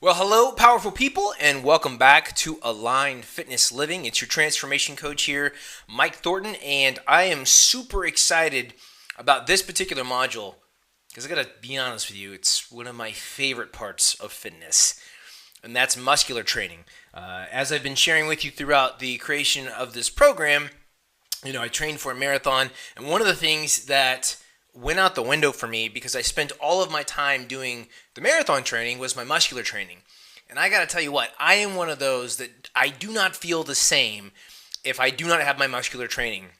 Well, hello, powerful people, and welcome back to Aligned Fitness Living. It's your transformation coach here, Mike Thornton, and I am super excited about this particular module because I got to be honest with you, it's one of my favorite parts of fitness, and that's muscular training. As I've been sharing with you throughout the creation of this program, I trained for a marathon, and one of the things that went out the window for me because I spent all of my time doing the marathon training was my muscular training. And I got to tell you what, I am one of those that I do not feel the same if I do not have my muscular training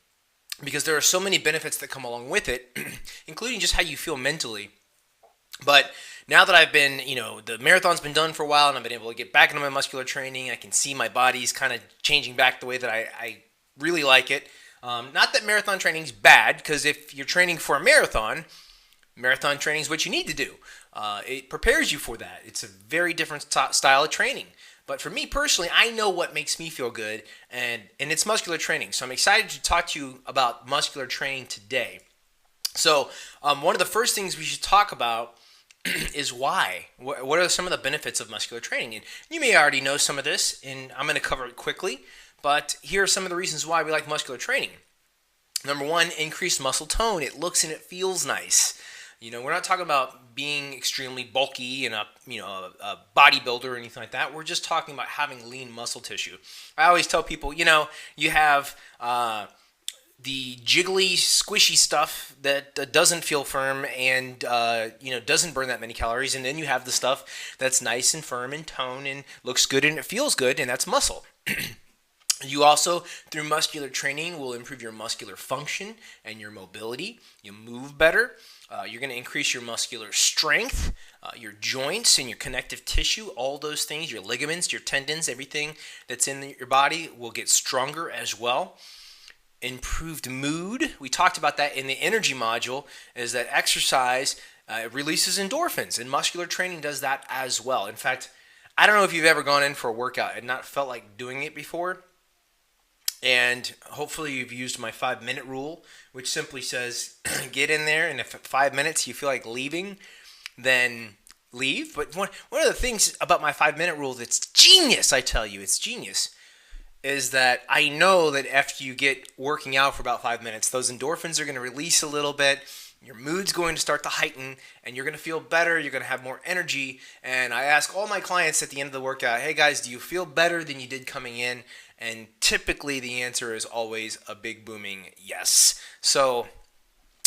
because there are so many benefits that come along with it, including just how you feel mentally. But now that I've been, the marathon's been done for a while and I've been able to get back into my muscular training, I can see my body's kind of changing back the way that I really like it. Not that marathon training is bad, because if you're training for a marathon training is what you need to do. It prepares you for that. It's a very different style of training. But for me personally, I know what makes me feel good, and it's muscular training. So I'm excited to talk to you about muscular training today. So one of the first things we should talk about is why. What are some of the benefits of muscular training? And you may already know some of this, and I'm going to cover it quickly. But here are some of the reasons why we like muscular training. Number one, increased muscle tone. It looks and it feels nice. We're not talking about being extremely bulky and a bodybuilder or anything like that. We're just talking about having lean muscle tissue. I always tell people, you have the jiggly, squishy stuff that doesn't feel firm and doesn't burn that many calories, and then you have the stuff that's nice and firm and tone and looks good and it feels good, and that's muscle. You also, through muscular training, will improve your muscular function and your mobility. You move better. You're going to increase your muscular strength, your joints and your connective tissue, all those things, your ligaments, your tendons, everything that's in your body will get stronger as well. Improved mood. We talked about that in the energy module, is that exercise releases endorphins, and muscular training does that as well. In fact, I don't know if you've ever gone in for a workout and not felt like doing it before. And hopefully you've used my 5-minute rule, which simply says get in there, and if at 5 minutes you feel like leaving, then leave. But one of the things about my 5-minute rule that's genius, I tell you, it's genius, is that I know that after you get working out for about 5 minutes, those endorphins are going to release a little bit, your mood's going to start to heighten, and you're going to feel better, you're going to have more energy. And I ask all my clients at the end of the workout, hey guys, do you feel better than you did coming in? And typically the answer is always a big booming yes. So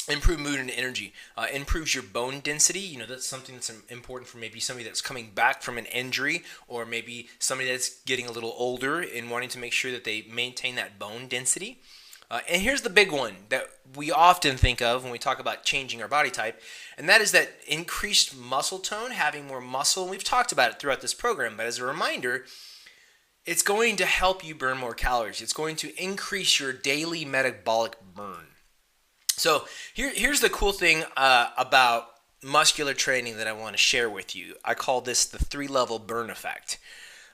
improved mood and energy. Improves your bone density. That's something that's important for maybe somebody that's coming back from an injury, or maybe somebody that's getting a little older and wanting to make sure that they maintain that bone density. And here's the big one that we often think of when we talk about changing our body type, and that is that increased muscle tone, having more muscle. And we've talked about it throughout this program, but as a reminder, it's going to help you burn more calories. It's going to increase your daily metabolic burn. So here's the cool thing about muscular training that I want to share with you. I call this the 3-level burn effect.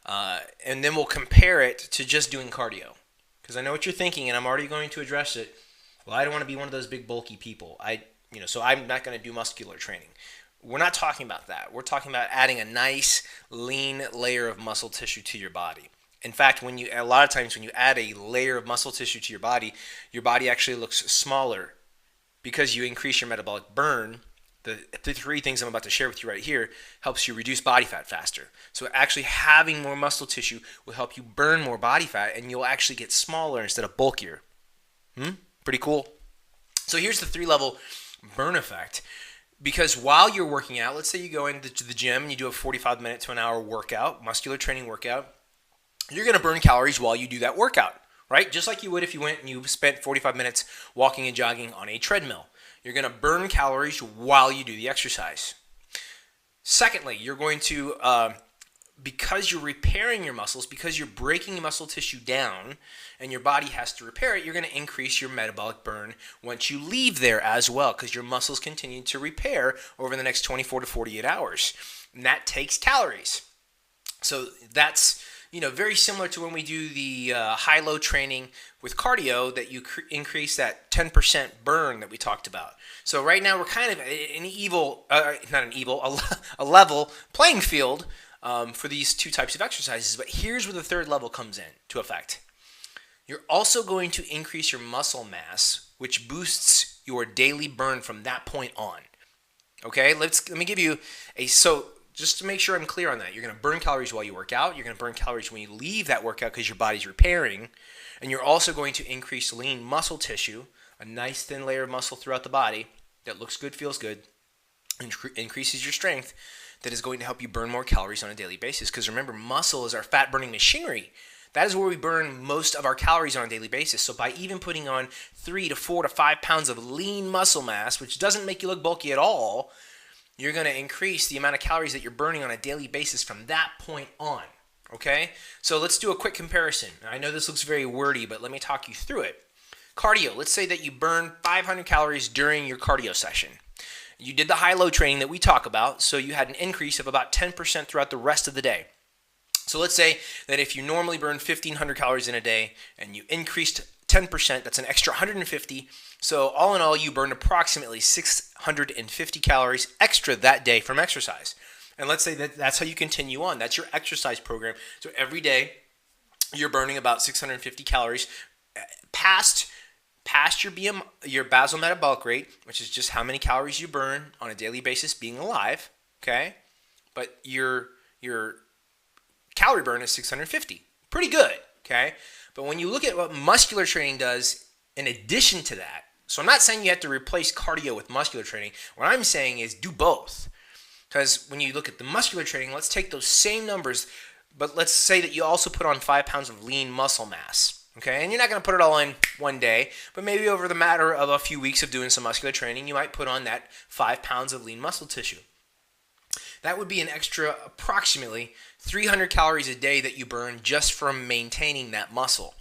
And then we'll compare it to just doing cardio. Because I know what you're thinking, and I'm already going to address it. Well, I don't want to be one of those big bulky people. So I'm not going to do muscular training. We're not talking about that. We're talking about adding a nice, lean layer of muscle tissue to your body. In fact, a lot of times when you add a layer of muscle tissue to your body actually looks smaller because you increase your metabolic burn. The 3 things I'm about to share with you right here helps you reduce body fat faster. So actually having more muscle tissue will help you burn more body fat, and you'll actually get smaller instead of bulkier. Pretty cool. So here's the 3-level burn effect. Because while you're working out, let's say you go into the gym and you do a 45-minute to an hour workout, muscular training workout, you're going to burn calories while you do that workout, right? Just like you would if you went and you spent 45 minutes walking and jogging on a treadmill. You're going to burn calories while you do the exercise. Secondly, you're going to, because you're repairing your muscles, because you're breaking muscle tissue down and your body has to repair it, you're going to increase your metabolic burn once you leave there as well, because your muscles continue to repair over the next 24 to 48 hours. And that takes calories. So that's very similar to when we do the high-low training with cardio, that you increase that 10% burn that we talked about. So right now we're kind of a level playing field for these two types of exercises. But here's where the third level comes in to effect. You're also going to increase your muscle mass, which boosts your daily burn from that point on. Okay, let me give you so just to make sure I'm clear on that, you're going to burn calories while you work out. You're going to burn calories when you leave that workout because your body's repairing. And you're also going to increase lean muscle tissue, a nice thin layer of muscle throughout the body that looks good, feels good, and increases your strength, that is going to help you burn more calories on a daily basis. Because remember, muscle is our fat-burning machinery. That is where we burn most of our calories on a daily basis. So by even putting on 3 to 4 to 5 pounds of lean muscle mass, which doesn't make you look bulky at all, you're going to increase the amount of calories that you're burning on a daily basis from that point on. Okay? So let's do a quick comparison. I know this looks very wordy, but let me talk you through it. Cardio. Let's say that you burn 500 calories during your cardio session. You did the high-low training that we talk about, so you had an increase of about 10% throughout the rest of the day. So let's say that if you normally burn 1,500 calories in a day and you increased 10%, that's an extra 150. So all in all, you burned approximately 650 calories extra that day from exercise. And let's say that that's how you continue on. That's your exercise program. So every day, you're burning about 650 calories past your basal metabolic rate, which is just how many calories you burn on a daily basis being alive, okay? But your calorie burn is 650. Pretty good, okay? But when you look at what muscular training does in addition to that, so I'm not saying you have to replace cardio with muscular training. What I'm saying is do both. Because when you look at the muscular training, let's take those same numbers, but let's say that you also put on 5 pounds of lean muscle mass. Okay, and you're not going to put it all in one day, but maybe over the matter of a few weeks of doing some muscular training, you might put on that 5 pounds of lean muscle tissue. That would be an extra approximately 300 calories a day that you burn just from maintaining that muscle.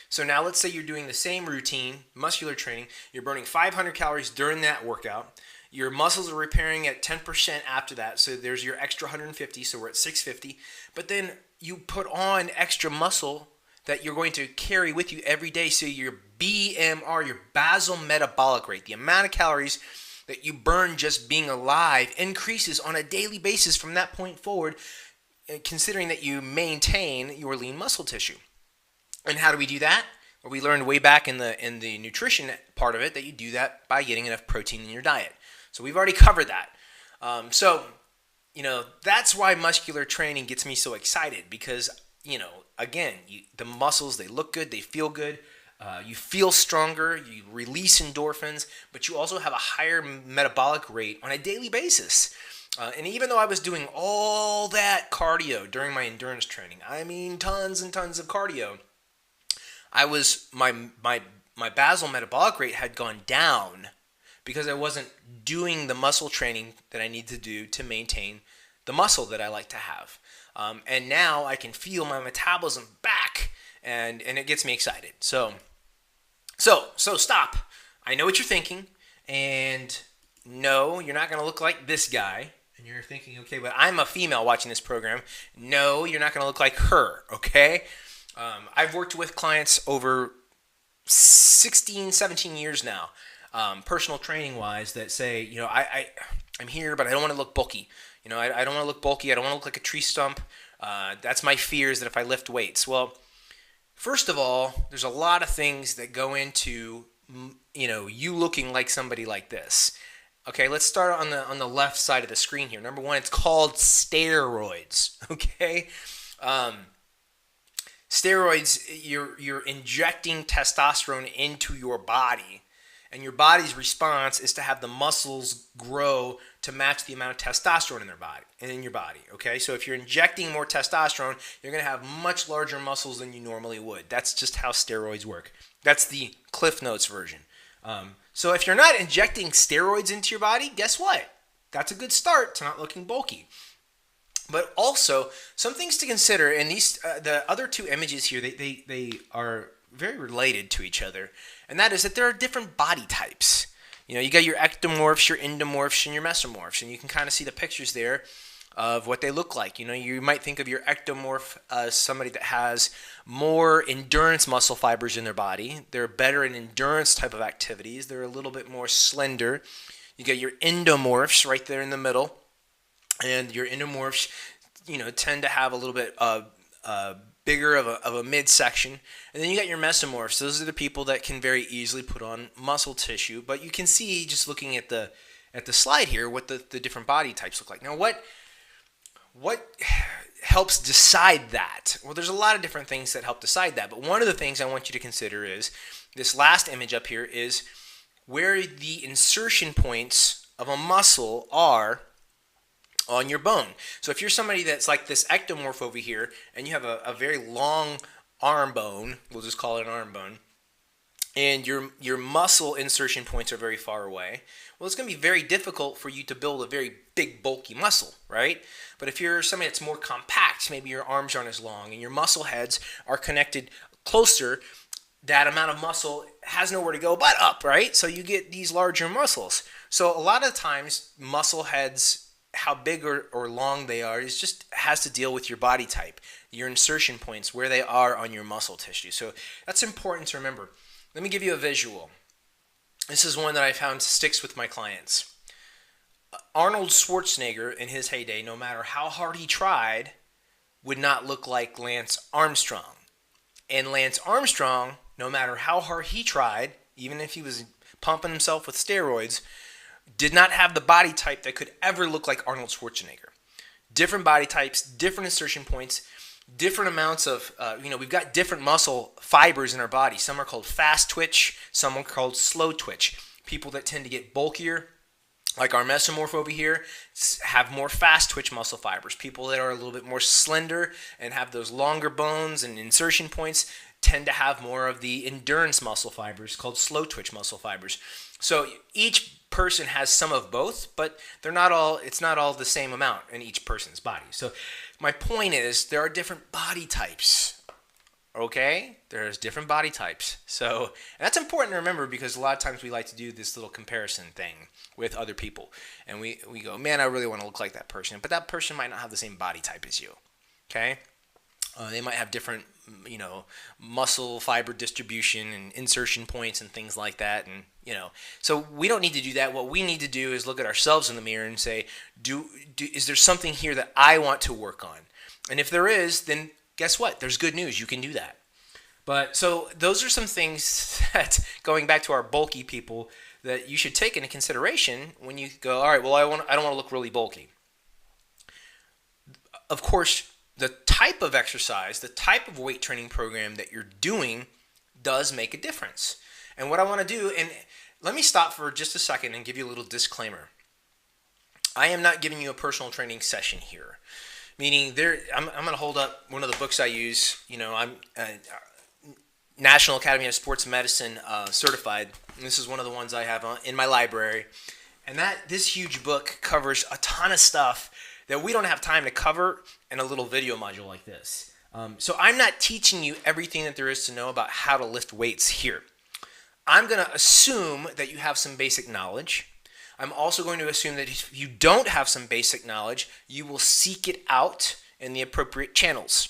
So now let's say you're doing the same routine, muscular training, you're burning 500 calories during that workout, your muscles are repairing at 10% after that, so there's your extra 150, so we're at 650, but then you put on extra muscle that you're going to carry with you every day, so your BMR, your basal metabolic rate, the amount of calories that you burn just being alive, increases on a daily basis from that point forward, considering that you maintain your lean muscle tissue. And how do we do that? Well, we learned way back in the nutrition part of it that you do that by getting enough protein in your diet. So we've already covered that. That's why muscular training gets me so excited because, again, the muscles, they look good, they feel good, you feel stronger, you release endorphins, but you also have a higher metabolic rate on a daily basis. And even though I was doing all that cardio during my endurance training, I mean tons and tons of cardio, my basal metabolic rate had gone down because I wasn't doing the muscle training that I need to do to maintain the muscle that I like to have. And now I can feel my metabolism back, and it gets me excited. So stop. I know what you're thinking, and no, you're not going to look like this guy. And you're thinking, okay, but I'm a female watching this program. No, you're not going to look like her, okay? I've worked with clients over 16, 17 years now, personal training wise, that say, I'm here, but I don't want to look bulky. I don't want to look bulky. I don't want to look like a tree stump. That's my fear, is that if I lift weights. Well, first of all, there's a lot of things that go into, you looking like somebody like this. Okay, let's start on the left side of the screen here. Number one, it's called steroids. Okay. Steroids, you're injecting testosterone into your body, and your body's response is to have the muscles grow to match the amount of testosterone in your body. Okay, so if you're injecting more testosterone, you're going to have much larger muscles than you normally would. That's just how steroids work. That's the Cliff Notes version. So if you're not injecting steroids into your body, guess what? That's a good start to not looking bulky. But also, some things to consider, and these the other two images here, they are very related to each other, and that is that there are different body types. You got your ectomorphs, your endomorphs, and your mesomorphs, and you can kind of see the pictures there of what they look like. You might think of your ectomorph as somebody that has more endurance muscle fibers in their body. They're better in endurance type of activities. They're a little bit more slender. You got your endomorphs right there in the middle. And your endomorphs tend to have a little bit bigger of a midsection. And then you got your mesomorphs. Those are the people that can very easily put on muscle tissue. But you can see, just looking at the slide here, what the different body types look like. Now, what helps decide that? Well, there's a lot of different things that help decide that. But one of the things I want you to consider is this last image up here is where the insertion points of a muscle are on your bone. So if you're somebody that's like this ectomorph over here, and you have a very long arm bone, we'll just call it an arm bone, and your muscle insertion points are very far away, well, it's going to be very difficult for you to build a very big, bulky muscle, right? But if you're somebody that's more compact, maybe your arms aren't as long, and your muscle heads are connected closer, that amount of muscle has nowhere to go but up, right? So you get these larger muscles. So a lot of times, muscle heads, how big or long they are, is just has to deal with your body type, your insertion points, where they are on your muscle tissue. So that's important to remember. Let me give you a visual. This is one that I found sticks with my clients. Arnold Schwarzenegger in his heyday, no matter how hard he tried, would not look like Lance Armstrong. And Lance Armstrong, no matter how hard he tried, even if he was pumping himself with steroids, did not have the body type that could ever look like Arnold Schwarzenegger. Different body types, different insertion points, different amounts of, we've got different muscle fibers in our body. Some are called fast twitch, some are called slow twitch. People that tend to get bulkier, like our mesomorph over here, have more fast twitch muscle fibers. People that are a little bit more slender and have those longer bones and insertion points tend to have more of the endurance muscle fibers called slow twitch muscle fibers. So each person has some of both, but it's not all the same amount in each person's body. So my point is, there are different body types. Okay? There's different body types. So, and that's important to remember, because a lot of times we like to do this little comparison thing with other people. And we go, man, I really want to look like that person. But that person might not have the same body type as you. Okay? They might have different, muscle fiber distribution and insertion points and things like that. And, so we don't need to do that. What we need to do is look at ourselves in the mirror and say, is there something here that I want to work on? And if there is, then guess what? There's good news. You can do that. But so those are some things that, going back to our bulky people, that you should take into consideration when you go, all right, well, I don't want to look really bulky. Of course, the type of exercise, the type of weight training program that you're doing does make a difference. And what I want to do, and let me stop for just a second and give you a little disclaimer. I am not giving you a personal training session here. Meaning, I'm going to hold up one of the books I use. I'm National Academy of Sports Medicine certified. And this is one of the ones I have in my library. And this huge book covers a ton of stuff that we don't have time to cover in a little video module like this. So I'm not teaching you everything that there is to know about how to lift weights here. I'm going to assume that you have some basic knowledge. I'm also going to assume that if you don't have some basic knowledge, you will seek it out in the appropriate channels.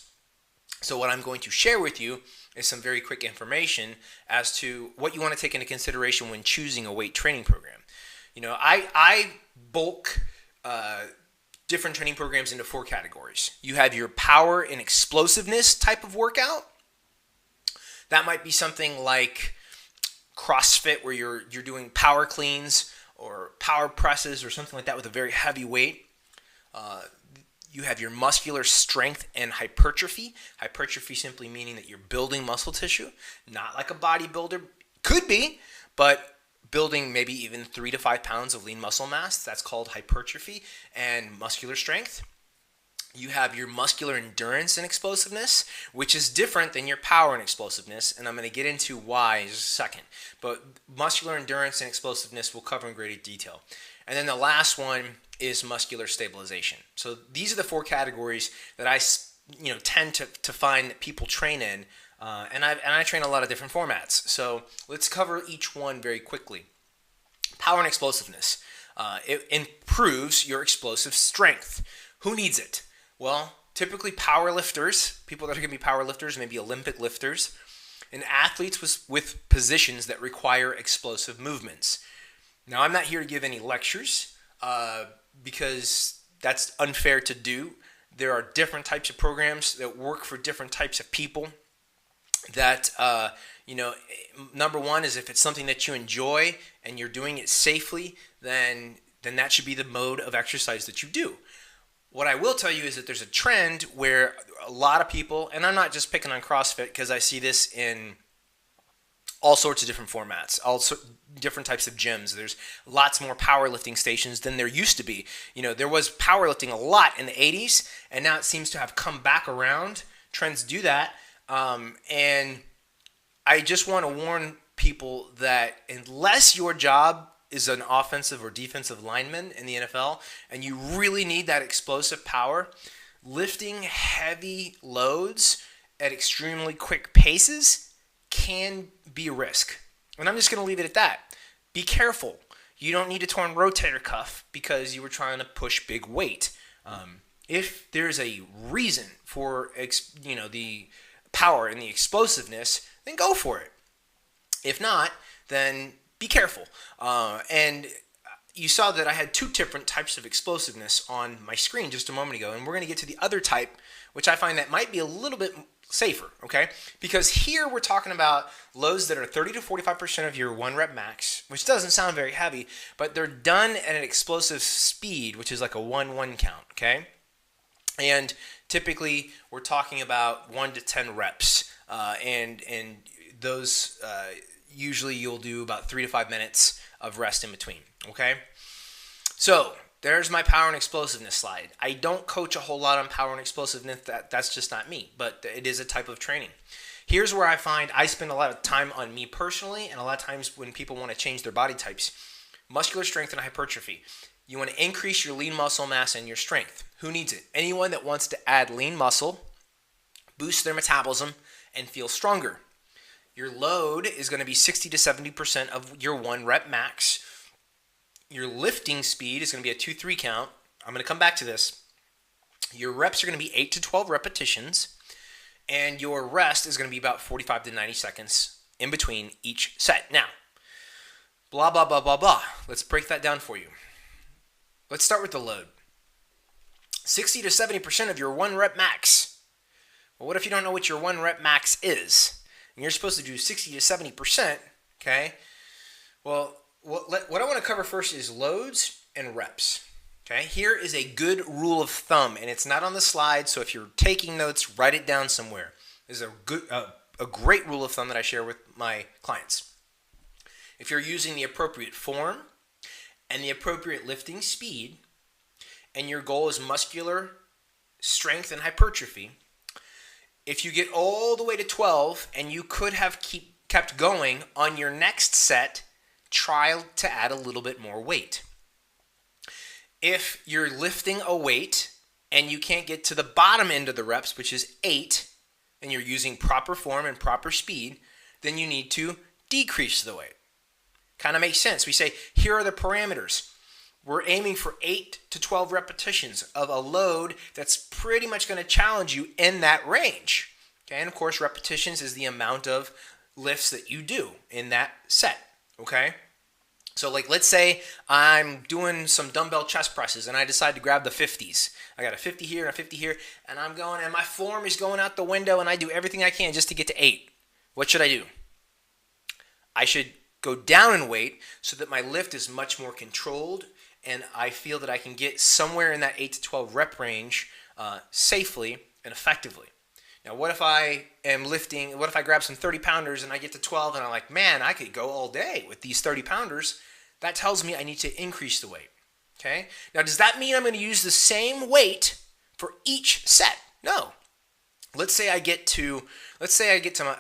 So what I'm going to share with you is some very quick information as to what you want to take into consideration when choosing a weight training program. I bulk different training programs into 4 categories. You have your power and explosiveness type of workout. That might be something like CrossFit, where you're doing power cleans or power presses or something like that with a very heavy weight. You have your muscular strength and hypertrophy. Hypertrophy simply meaning that you're building muscle tissue, not like a bodybuilder. Could be, but building maybe even 3 to 5 pounds of lean muscle mass. That's called hypertrophy and muscular strength. You have your muscular endurance and explosiveness, which is different than your power and explosiveness, and I'm going to get into why in just a second. But muscular endurance and explosiveness we'll cover in greater detail. And then the last one is muscular stabilization. So these are the 4 categories that I tend to find that people train in, and I train a lot of different formats. So let's cover each one very quickly. Power and explosiveness. It improves your explosive strength. Who needs it? Well, typically power lifters, people that are going to be power lifters, maybe Olympic lifters, and athletes with positions that require explosive movements. Now, I'm not here to give any lectures because that's unfair to do. There are different types of programs that work for different types of people. That number one is if it's something that you enjoy and you're doing it safely, then that should be the mode of exercise that you do. What I will tell you is that there's a trend where a lot of people, and I'm not just picking on CrossFit because I see this in all sorts of different formats, different types of gyms. There's lots more powerlifting stations than there used to be. There was powerlifting a lot in the 80s, and now it seems to have come back around. Trends do that. And I just want to warn people that unless your job is an offensive or defensive lineman in the NFL and you really need that explosive power, lifting heavy loads at extremely quick paces can be a risk. And I'm just going to leave it at that. Be careful. You don't need a torn rotator cuff because you were trying to push big weight. If there's a reason for the power and the explosiveness, then go for it. If not, then be careful. And you saw that I had two different types of explosiveness on my screen just a moment ago, and we're going to get to the other type, which I find that might be a little bit safer, okay? Because here we're talking about loads that are 30 to 45% of your 1 rep max, which doesn't sound very heavy, but they're done at an explosive speed, which is like a 1-1 count, okay? And typically we're talking about 1 to 10 reps, and those usually you'll do about 3 to 5 minutes of rest in between, okay? So there's my power and explosiveness slide. I don't coach a whole lot on power and explosiveness. That's just not me, but it is a type of training. Here's where I find I spend a lot of time on me personally, and a lot of times when people want to change their body types. Muscular strength and hypertrophy. You want to increase your lean muscle mass and your strength. Who needs it? Anyone that wants to add lean muscle, boost their metabolism, and feel stronger. Your load is going to be 60 to 70% of your 1 rep max. Your lifting speed is going to be a 2-3 count. I'm going to come back to this. Your reps are going to be 8 to 12 repetitions, and your rest is going to be about 45 to 90 seconds in between each set. Now, blah, blah, blah, blah, blah. Let's break that down for you. Let's start with the load. 60 to 70% of your 1 rep max. Well, what if you don't know what your 1 rep max is? And you're supposed to do 60 to 70%, okay? Well, what I want to cover first is loads and reps, okay? Here is a good rule of thumb, and it's not on the slide, so if you're taking notes, write it down somewhere. This is a great rule of thumb that I share with my clients. If you're using the appropriate form and the appropriate lifting speed, and your goal is muscular strength and hypertrophy, if you get all the way to 12 and you could have kept going on your next set, try to add a little bit more weight. If you're lifting a weight and you can't get to the bottom end of the reps, which is 8, and you're using proper form and proper speed, then you need to decrease the weight. Kind of makes sense. We say, here are the parameters. We're aiming for 8 to 12 repetitions of a load that's pretty much going to challenge you in that range. Okay, and of course, repetitions is the amount of lifts that you do in that set. Okay, so like let's say I'm doing some dumbbell chest presses and I decide to grab the 50s. I got a 50 here and a 50 here, and I'm going, and my form is going out the window, and I do everything I can just to get to 8. What should I do? I should go down in weight so that my lift is much more controlled, and I feel that I can get somewhere in that 8 to 12 rep range safely and effectively. Now, what if I am lifting, what if I grab some 30 pounders and I get to 12 and I'm like, man, I could go all day with these 30 pounders? That tells me I need to increase the weight. Okay? Now, does that mean I'm going to use the same weight for each set? No. Let's say I get to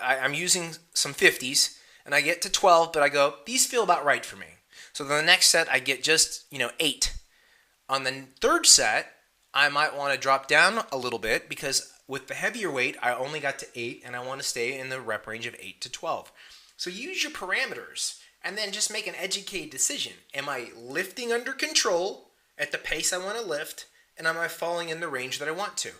I'm using some 50s and I get to 12, but I go, these feel about right for me. So then the next set, I get just, 8. On the third set, I might want to drop down a little bit because with the heavier weight, I only got to 8, and I want to stay in the rep range of 8 to 12. So use your parameters and then just make an educated decision. Am I lifting under control at the pace I want to lift, and am I falling in the range that I want to?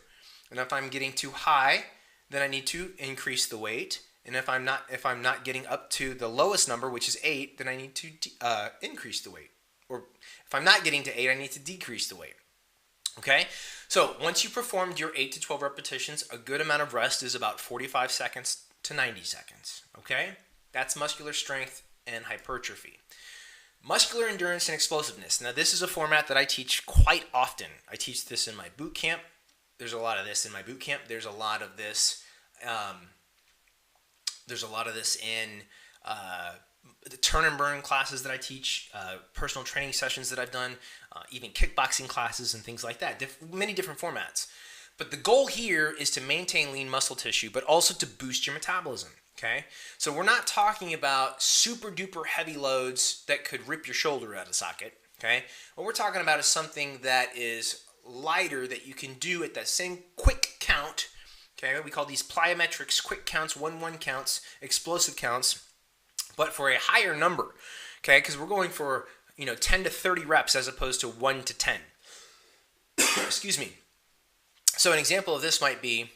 And if I'm getting too high, then I need to increase the weight. And if I'm not getting up to the lowest number, which is 8, then I need to increase the weight. Or if I'm not getting to 8, I need to decrease the weight. Okay? So once you performed your 8 to 12 repetitions, a good amount of rest is about 45 seconds to 90 seconds. Okay? That's muscular strength and hypertrophy. Muscular endurance and explosiveness. Now, this is a format that I teach quite often. I teach this in my boot camp. There's a lot of this in my boot camp. There's a lot of this. In the turn and burn classes that I teach, personal training sessions that I've done, even kickboxing classes and things like that. Many different formats. But the goal here is to maintain lean muscle tissue, but also to boost your metabolism. Okay, so we're not talking about super duper heavy loads that could rip your shoulder out of socket. Okay, what we're talking about is something that is lighter that you can do at that same quick count. Okay, we call these plyometrics, quick counts, 1-1 counts, explosive counts, but for a higher number. Okay, because we're going for 10 to 30 reps as opposed to 1 to 10. Excuse me. So an example of this might be,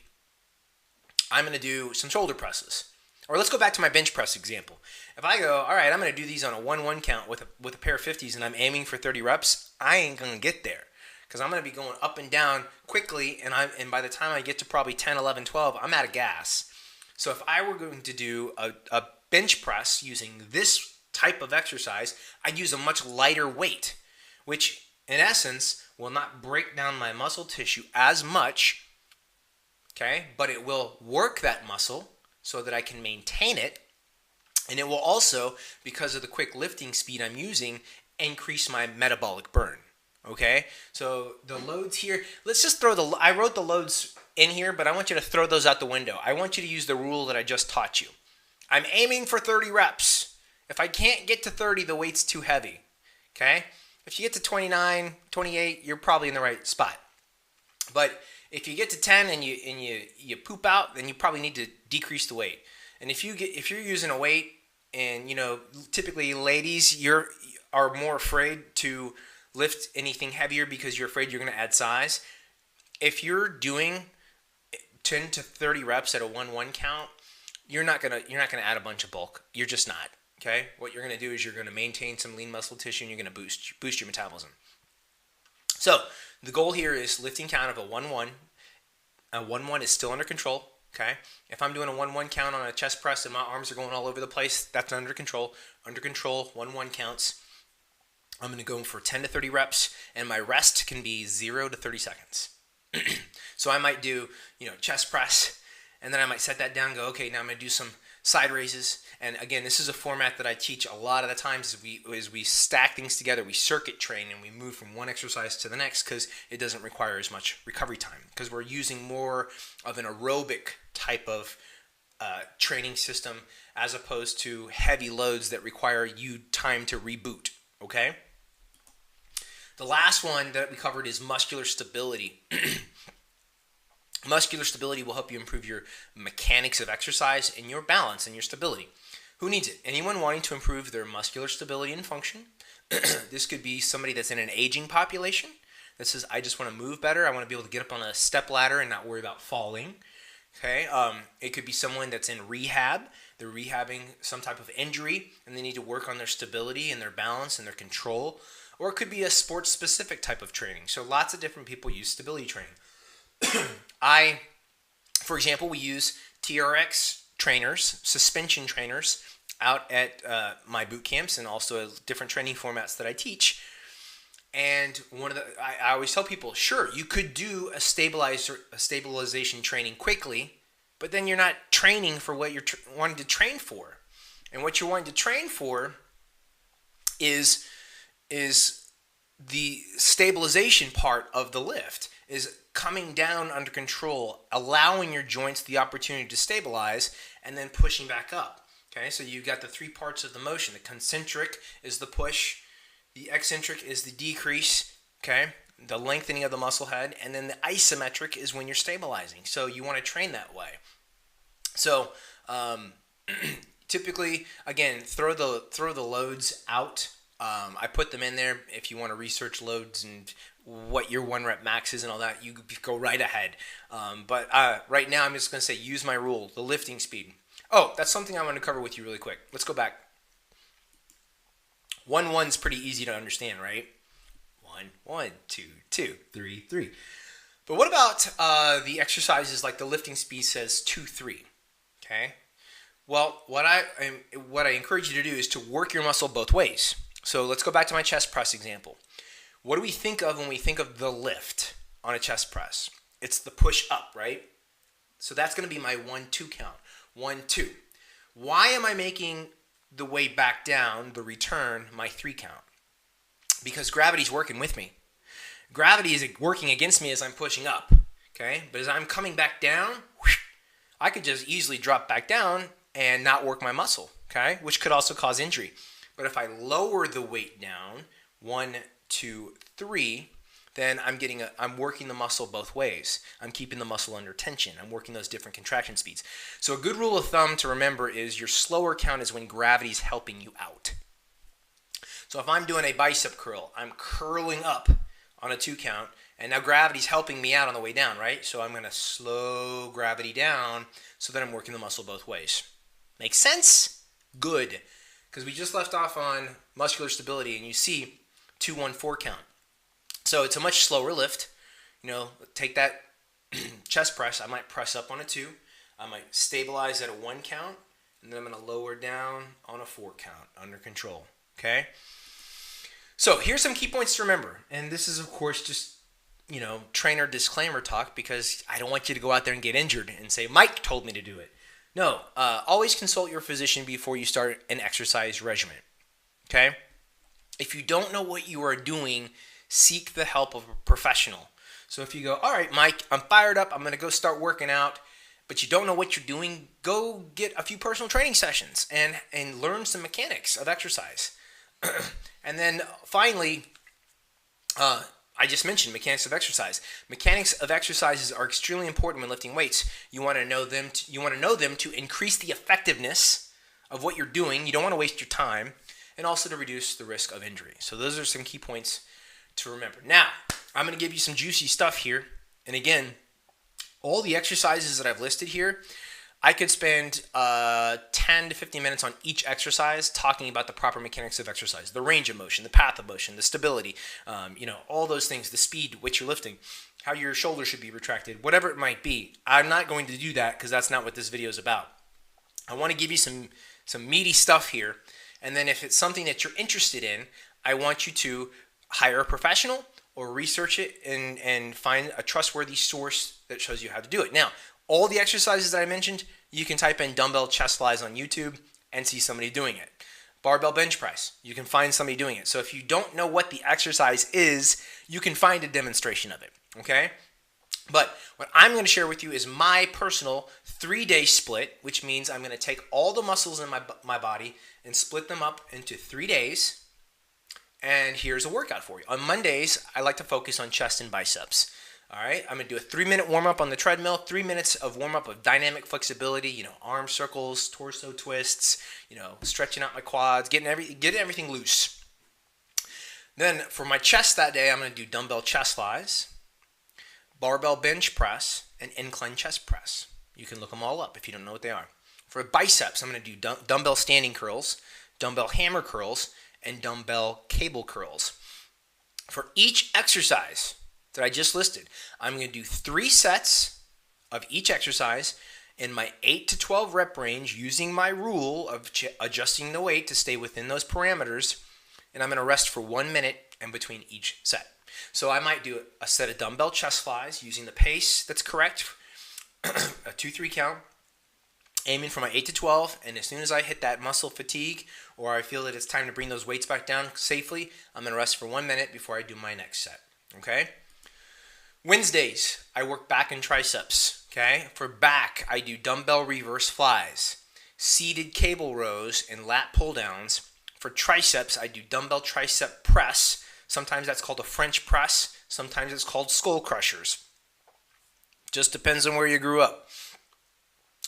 I'm going to do some shoulder presses. Or let's go back to my bench press example. If I go, all right, I'm going to do these on a 1-1 count with a pair of 50s and I'm aiming for 30 reps, I ain't going to get there because I'm going to be going up and down quickly, and by the time I get to probably 10, 11, 12, I'm out of gas. So if I were going to do a bench press using this type of exercise, I'd use a much lighter weight, which in essence will not break down my muscle tissue as much, okay, but it will work that muscle so that I can maintain it, and it will also, because of the quick lifting speed I'm using, increase my metabolic burn. Okay, so the loads here, let's just I wrote the loads in here, but I want you to throw those out the window. I want you to use the rule that I just taught you. I'm aiming for 30 reps. If I can't get to 30, the weight's too heavy. Okay, if you get to 29, 28, you're probably in the right spot. But if you get to 10 and you poop out, then you probably need to decrease the weight. And if you're using a weight, and typically ladies are more afraid to lift anything heavier because you're afraid you're going to add size. If you're doing 10 to 30 reps at a 1-1 count, you're not gonna add a bunch of bulk. You're just not. Okay. What you're going to do is you're going to maintain some lean muscle tissue and you're going to boost your metabolism. So the goal here is lifting count of a 1-1. A 1-1 is still under control. Okay. If I'm doing a 1-1 count on a chest press and my arms are going all over the place, that's under control. Under control, 1-1 counts. I'm going to go for 10 to 30 reps, and my rest can be 0 to 30 seconds. So I might do, chest press, and then I might set that down and go, okay, now I'm going to do some side raises. And again, this is a format that I teach a lot of the times as we stack things together, we circuit train, and we move from one exercise to the next because it doesn't require as much recovery time because we're using more of an aerobic type of training system as opposed to heavy loads that require you time to reboot, okay? The last one that we covered is muscular stability. Muscular stability will help you improve your mechanics of exercise and your balance and your stability. Who needs it? Anyone wanting to improve their muscular stability and function. This could be somebody that's in an aging population that says, I just want to move better. I want to be able to get up on a step ladder and not worry about falling. Okay. It could be someone that's in rehab. They're rehabbing some type of injury and they need to work on their stability and their balance and their control. Or it could be a sports-specific type of training. So lots of different people use stability training. For example, we use TRX trainers, suspension trainers, out at my boot camps and also different training formats that I teach. And I always tell people, sure, you could do a stabilization training quickly, but then you're not training for what you're wanting to train for. And what you're wanting to train for is the stabilization part of the lift, is coming down under control, allowing your joints the opportunity to stabilize, and then pushing back up. Okay, so you've got the three parts of the motion. The concentric is the push, the eccentric is the decrease, okay, the lengthening of the muscle head, and then the isometric is when you're stabilizing. So you want to train that way. So typically, again, throw the loads out. I put them in there. If you want to research loads and what your 1 rep max is and all that, you go right ahead. But right now I'm just going to say use my rule, the lifting speed. Oh, that's something I want to cover with you really quick. Let's go back. 1-1's pretty easy to understand, right? 1, 1, 2, 2, 3, 3. But what about the exercises like the lifting speed says 2-3? Okay. Well, what I encourage you to do is to work your muscle both ways. So let's go back to my chest press example. What do we think of when we think of the lift on a chest press? It's the push up, right? So that's going to be my 1-2 count. 1-2. Why am I making the way back down, the return, my 3 count? Because gravity's working with me. Gravity is working against me as I'm pushing up, okay? But as I'm coming back down, I could just easily drop back down and not work my muscle, okay? Which could also cause injury. But if I lower the weight down, 1, 2, 3, then I'm working the muscle both ways. I'm keeping the muscle under tension. I'm working those different contraction speeds. So a good rule of thumb to remember is your slower count is when gravity's helping you out. So if I'm doing a bicep curl, I'm curling up on a 2 count, and now gravity's helping me out on the way down, right? So I'm going to slow gravity down so that I'm working the muscle both ways. Make sense? Good. Because we just left off on muscular stability, and you see 2-1-4 count. So it's a much slower lift. You know, take that chest press. I might press up on a 2. I might stabilize at a 1 count, and then I'm going to lower down on a 4 count under control. Okay? So here's some key points to remember. And this is, of course, just, you know, trainer disclaimer talk, because I don't want you to go out there and get injured and say, Mike told me to do it. No, always consult your physician before you start an exercise regimen. Okay? If you don't know what you are doing, seek the help of a professional. So if you go, all right, Mike, I'm fired up, I'm going to go start working out, but you don't know what you're doing, go get a few personal training sessions and learn some mechanics of exercise. And then finally, I just mentioned mechanics of exercise. Mechanics of exercises are extremely important when lifting weights. You want to know them. You want to know them to increase the effectiveness of what you're doing. You don't want to waste your time, and also to reduce the risk of injury. So those are some key points to remember. Now, I'm going to give you some juicy stuff here. And again, all the exercises that I've listed here, I could spend 10 to 15 minutes on each exercise talking about the proper mechanics of exercise, the range of motion, the path of motion, the stability, all those things, the speed which you're lifting, how your shoulder should be retracted, whatever it might be. I'm not going to do that because that's not what this video is about. I want to give you some meaty stuff here, and then if it's something that you're interested in, I want you to hire a professional or research it and find a trustworthy source that shows you how to do it. Now, all the exercises that I mentioned, you can type in dumbbell chest flies on YouTube and see somebody doing it. Barbell bench press, you can find somebody doing it. So if you don't know what the exercise is, you can find a demonstration of it, okay? But what I'm going to share with you is my personal 3-day split, which means I'm going to take all the muscles in my body and split them up into 3 days. And here's a workout for you. On Mondays, I like to focus on chest and biceps. All right, I'm going to do a 3-minute warm-up on the treadmill, 3 minutes of warm-up of dynamic flexibility, arm circles, torso twists, stretching out my quads, getting everything loose. Then for my chest that day, I'm going to do dumbbell chest flies, barbell bench press, and incline chest press. You can look them all up if you don't know what they are. For biceps, I'm going to do dumbbell standing curls, dumbbell hammer curls, and dumbbell cable curls. For each exercise that I just listed, I'm going to do 3 sets of each exercise in my 8 to 12 rep range using my rule of adjusting the weight to stay within those parameters, and I'm going to rest for 1 minute in between each set. So I might do a set of dumbbell chest flies using the pace that's correct, a 2-3 count, aiming for my 8 to 12, and as soon as I hit that muscle fatigue or I feel that it's time to bring those weights back down safely, I'm going to rest for 1 minute before I do my next set, okay? Wednesdays, I work back and triceps, okay? For back, I do dumbbell reverse flies, seated cable rows, and lat pull downs. For triceps, I do dumbbell tricep press. Sometimes that's called a French press. Sometimes it's called skull crushers. Just depends on where you grew up.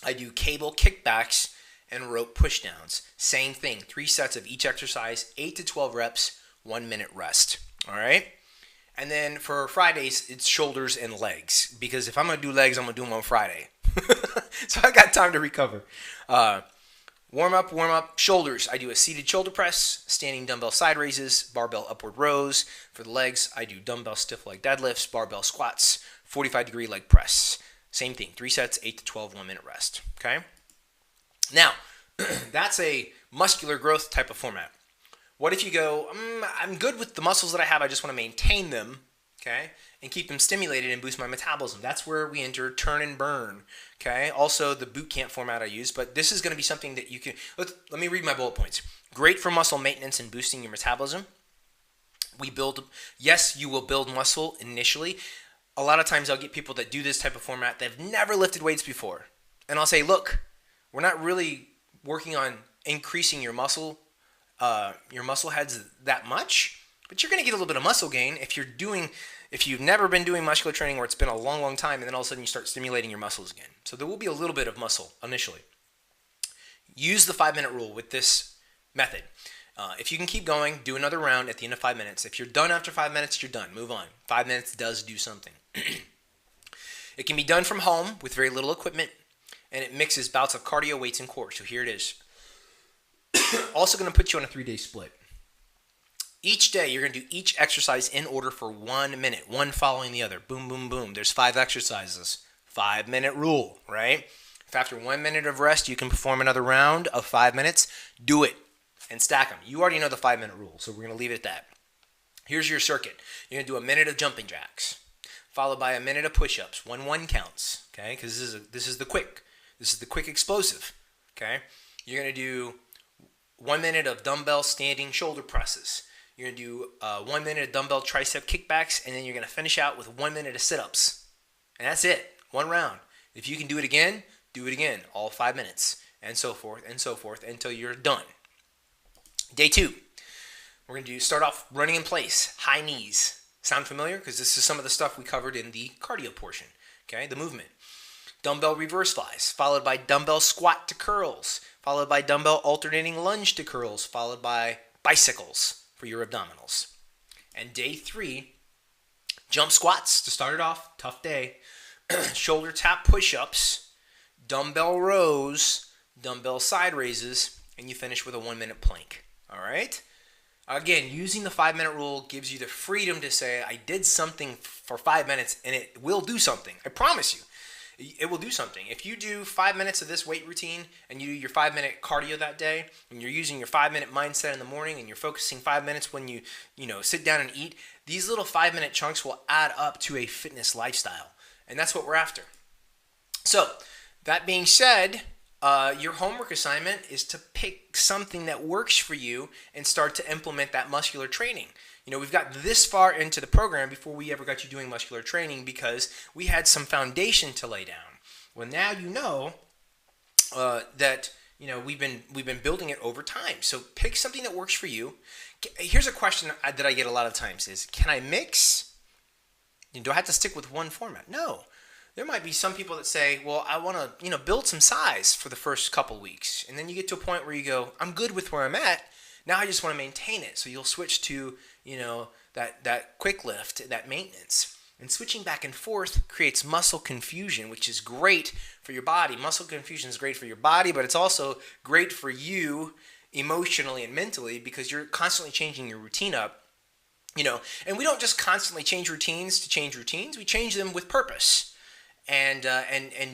I do cable kickbacks and rope pushdowns. Same thing, 3 sets of each exercise, 8 to 12 reps, 1 minute rest, all right? And then for Fridays, it's shoulders and legs. Because if I'm going to do legs, I'm going to do them on Friday. So I got time to recover. Warm up, shoulders. I do a seated shoulder press, standing dumbbell side raises, barbell upward rows. For the legs, I do dumbbell stiff leg deadlifts, barbell squats, 45-degree leg press. Same thing, 3 sets, 8 to 12, 1 minute rest, okay? Now, that's a muscular growth type of format. What if you go, I'm good with the muscles that I have, I just want to maintain them, okay, and keep them stimulated and boost my metabolism. That's where we enter turn and burn, okay? Also, the boot camp format I use, but this is going to be something that you can, let me read my bullet points. Great for muscle maintenance and boosting your metabolism. Yes, you will build muscle initially. A lot of times I'll get people that do this type of format that have never lifted weights before. And I'll say, look, we're not really working on increasing your muscle heads that much, but you're going to get a little bit of muscle gain if you've never been doing muscular training or it's been a long, long time, and then all of a sudden you start stimulating your muscles again. So there will be a little bit of muscle initially. Use the 5-minute rule with this method. If you can keep going, do another round at the end of 5 minutes. If you're done after 5 minutes, you're done. Move on. 5 minutes does do something. It can be done from home with very little equipment, and it mixes bouts of cardio, weights, and core. So here it is. Also going to put you on a 3-day split. Each day, you're going to do each exercise in order for 1 minute, one following the other. Boom, boom, boom. There's 5 exercises. 5-minute rule, right? If after 1 minute of rest, you can perform another round of 5 minutes, do it and stack them. You already know the 5-minute rule, so we're going to leave it at that. Here's your circuit. You're going to do a minute of jumping jacks, followed by a minute of push-ups. 1 counts, okay? Because this is the quick explosive, okay? You're going to do 1 minute of dumbbell standing shoulder presses. You're going to do 1 minute of dumbbell tricep kickbacks, and then you're going to finish out with 1 minute of sit-ups. And that's it. 1 round. If you can do it again, all 5 minutes, and so forth, until you're done. Day 2, we're going to start off running in place, high knees. Sound familiar? Because this is some of the stuff we covered in the cardio portion, okay, the movement. Dumbbell reverse flies, followed by dumbbell squat to curls, followed by dumbbell alternating lunge to curls, followed by bicycles for your abdominals. And day 3, jump squats to start it off, tough day, shoulder tap push-ups, dumbbell rows, dumbbell side raises, and you finish with a 1-minute plank. All right? Again, using the 5-minute rule gives you the freedom to say, I did something for 5 minutes and it will do something. I promise you, it will do something. If you do 5 minutes of this weight routine and you do your 5-minute cardio that day, and you're using your 5-minute mindset in the morning and you're focusing 5 minutes when you sit down and eat, these little 5-minute chunks will add up to a fitness lifestyle. And that's what we're after. So, that being said, your homework assignment is to pick something that works for you and start to implement that muscular training. We've got this far into the program before we ever got you doing muscular training because we had some foundation to lay down. Well, now you know that we've been building it over time. So pick something that works for you. Here's a question that I get a lot of times is, can I mix? Do I have to stick with one format? No. There might be some people that say, well, I want to, build some size for the first couple weeks. And then you get to a point where you go, I'm good with where I'm at. Now I just want to maintain it. So you'll switch to, that quick lift, that maintenance. And switching back and forth creates muscle confusion, which is great for your body. Muscle confusion is great for your body, but it's also great for you emotionally and mentally because you're constantly changing your routine up. And we don't just constantly change routines to change routines. We change them with purpose. And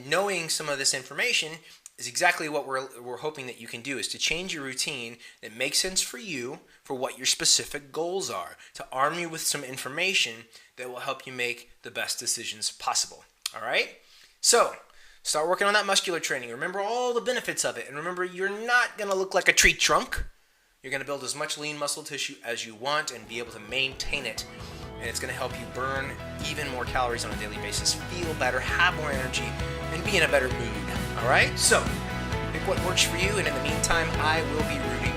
knowing some of this information is exactly what we're hoping that you can do, is to change your routine that makes sense for you, for what your specific goals are, to arm you with some information that will help you make the best decisions possible. All right? So, start working on that muscular training. Remember all the benefits of it. And remember, you're not going to look like a tree trunk. You're going to build as much lean muscle tissue as you want and be able to maintain it. And it's going to help you burn even more calories on a daily basis, feel better, have more energy, and be in a better mood. All right? So, pick what works for you, and in the meantime, I will be rooting